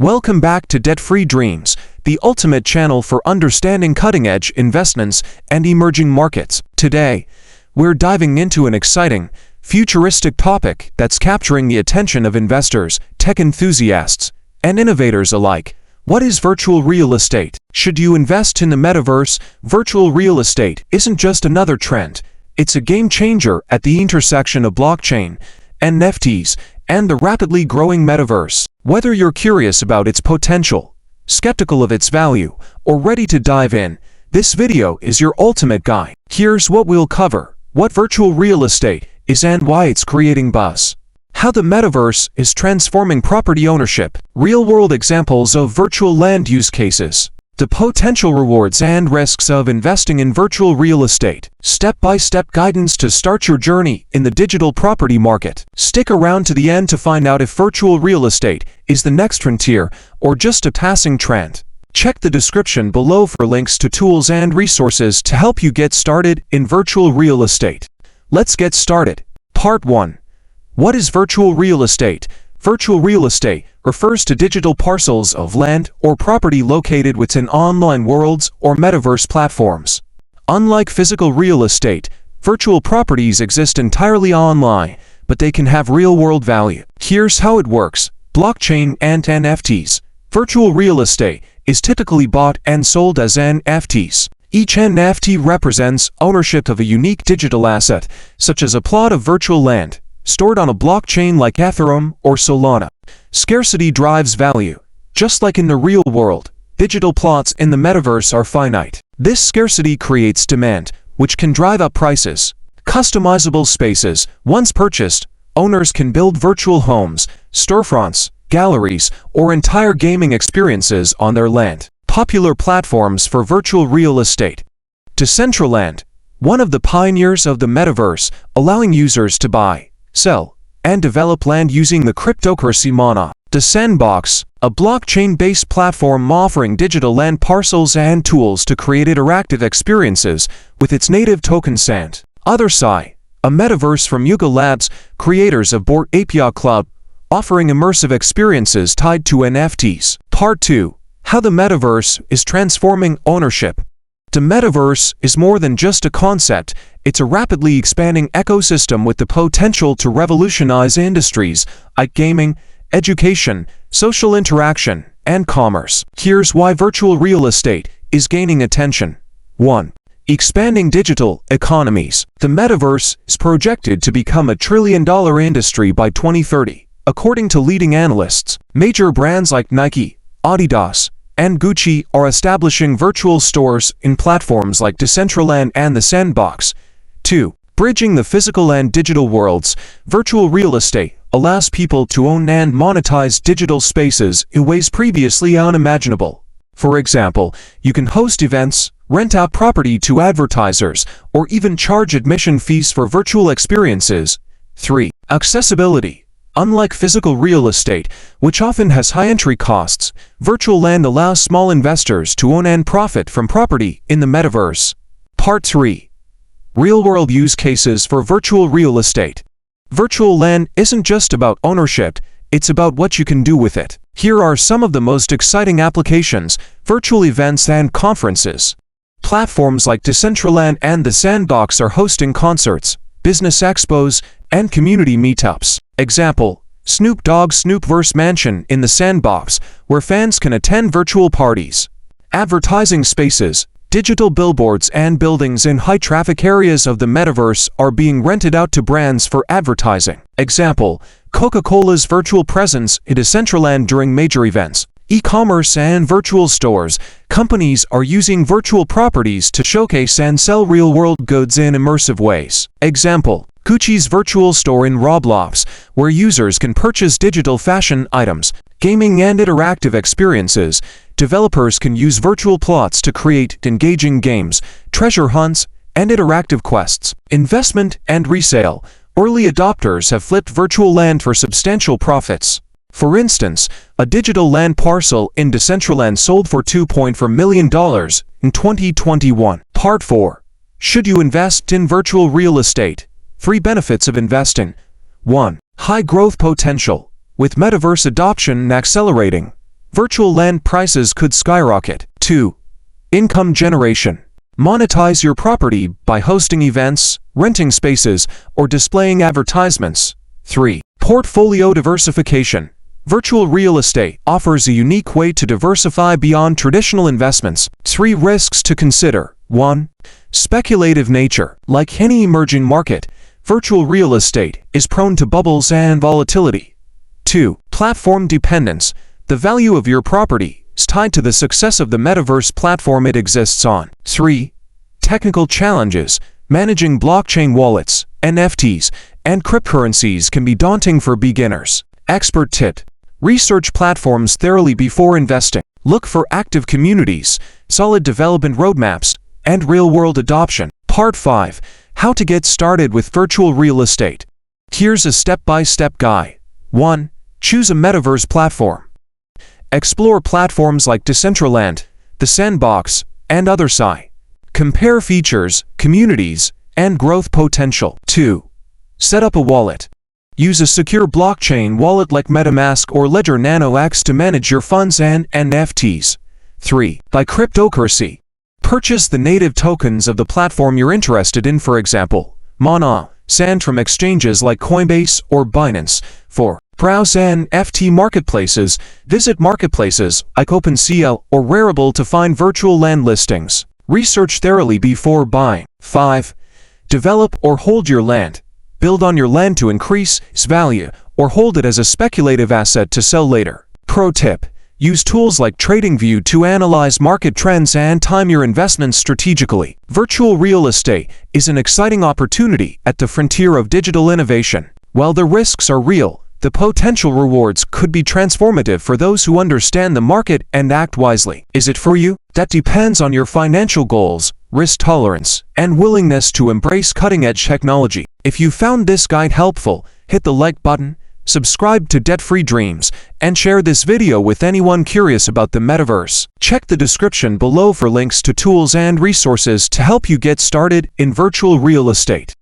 Welcome back to Debt-Free Dreams, the ultimate channel for understanding cutting-edge investments and emerging markets. Today, we're diving into an exciting, futuristic topic that's capturing the attention of investors, tech enthusiasts, and innovators alike. What is virtual real estate? Should you invest in the metaverse? Virtual real estate isn't just another trend. It's a game changer at the intersection of blockchain, NFTs, and the rapidly growing metaverse. Whether you're curious about its potential, skeptical of its value, or ready to dive in, this video is your ultimate guide. Here's what we'll cover: what virtual real estate is and why it's creating buzz, how the metaverse is transforming property ownership, real-world examples of virtual land use cases, the potential rewards and risks of investing in virtual real estate, step-by-step guidance to start your journey in the digital property market. Stick around to the end to find out if virtual real estate is the next frontier or just a passing trend. Check the description below for links to tools and resources to help you get started in virtual real estate. Let's get started. Part 1. What is virtual real estate? Virtual real estate refers to digital parcels of land or property located within online worlds or metaverse platforms. Unlike physical real estate, virtual properties exist entirely online, but they can have real-world value. Here's how it works: blockchain and NFTs. Virtual real estate is typically bought and sold as NFTs. Each NFT represents ownership of a unique digital asset, such as a plot of virtual land, stored on a blockchain like Ethereum or Solana. Scarcity drives value. Just like in the real world, digital plots in the metaverse are finite. This scarcity creates demand, which can drive up prices. Customizable spaces. Once purchased, owners can build virtual homes, storefronts, galleries, or entire gaming experiences on their land. Popular platforms for virtual real estate. Decentraland, one of the pioneers of the metaverse, allowing users to buy, sell, and develop land using the cryptocurrency Mana. The Sandbox, a blockchain-based platform offering digital land parcels and tools to create interactive experiences with its native token Sand. Otherside, a metaverse from Yuga Labs, creators of Bored Ape Club, offering immersive experiences tied to NFTs. Part 2. How the metaverse is transforming ownership. The metaverse is more than just a concept. It's a rapidly expanding ecosystem with the potential to revolutionize industries like gaming, education, social interaction, and commerce. Here's why virtual real estate is gaining attention. 1. Expanding digital economies. The metaverse is projected to become a $1 trillion industry by 2030. According to leading analysts, major brands like Nike, Adidas, and Gucci are establishing virtual stores in platforms like Decentraland and The Sandbox. 2. Bridging the physical and digital worlds. Virtual real estate allows people to own and monetize digital spaces in ways previously unimaginable. For example, you can host events, rent out property to advertisers, or even charge admission fees for virtual experiences. 3. Accessibility. Unlike physical real estate, which often has high entry costs, virtual land allows small investors to own and profit from property in the metaverse. Part 3. Real-world use cases for virtual real estate. Virtual land isn't just about ownership, it's about what you can do with it. Here are some of the most exciting applications: virtual events and conferences. Platforms like Decentraland and The Sandbox are hosting concerts, business expos, and community meetups. Example: Snoop Dogg's Snoopverse Mansion in The Sandbox, where fans can attend virtual parties. Advertising spaces. Digital billboards and buildings in high-traffic areas of the metaverse are being rented out to brands for advertising. Example: Coca-Cola's virtual presence in Decentraland during major events. E-commerce and virtual stores. Companies are using virtual properties to showcase and sell real-world goods in immersive ways. Example: Gucci's virtual store in Roblox, where users can purchase digital fashion items, gaming and interactive experiences. Developers can use virtual plots to create engaging games, treasure hunts, and interactive quests. Investment and resale. Early adopters have flipped virtual land for substantial profits. For instance, a digital land parcel in Decentraland sold for $2.4 million in 2021. Part 4. Should you invest in virtual real estate? 3 benefits of investing. 1. High growth potential. With metaverse adoption accelerating, virtual land prices could skyrocket. 2. Income generation. Monetize your property by hosting events, renting spaces, or displaying advertisements. 3. Portfolio diversification. Virtual real estate offers a unique way to diversify beyond traditional investments. 3 risks to consider. 1. Speculative nature. Like any emerging market, virtual real estate is prone to bubbles and volatility. 2. Platform dependence. The value of your property is tied to the success of the metaverse platform it exists on. 3. Technical challenges. Managing blockchain wallets, NFTs, and cryptocurrencies can be daunting for beginners. Expert tip. Research platforms thoroughly before investing. Look for active communities, solid development roadmaps, and real-world adoption. Part 5. How to get started with virtual real estate. Here's a step-by-step guide. 1. Choose a metaverse platform. Explore platforms like Decentraland, The Sandbox, and others. Compare features, communities, and growth potential. 2. Set up a wallet. Use a secure blockchain wallet like MetaMask or Ledger Nano X to manage your funds and NFTs. 3. Buy cryptocurrency. Purchase the native tokens of the platform you're interested in, for example, Mana, Sand from exchanges like Coinbase or Binance. 4. Browse NFT marketplaces. Visit marketplaces like OpenSea or Rarible to find virtual land listings. Research thoroughly before buying. 5. Develop or hold your land. Build on your land to increase its value, or hold it as a speculative asset to sell later. Pro tip. Use tools like TradingView to analyze market trends and time your investments strategically. Virtual real estate is an exciting opportunity at the frontier of digital innovation. While the risks are real, the potential rewards could be transformative for those who understand the market and act wisely. Is it for you? That depends on your financial goals, risk tolerance, and willingness to embrace cutting-edge technology. If you found this guide helpful, hit the like button, subscribe to Debt-Free Dreams, and share this video with anyone curious about the metaverse. Check the description below for links to tools and resources to help you get started in virtual real estate.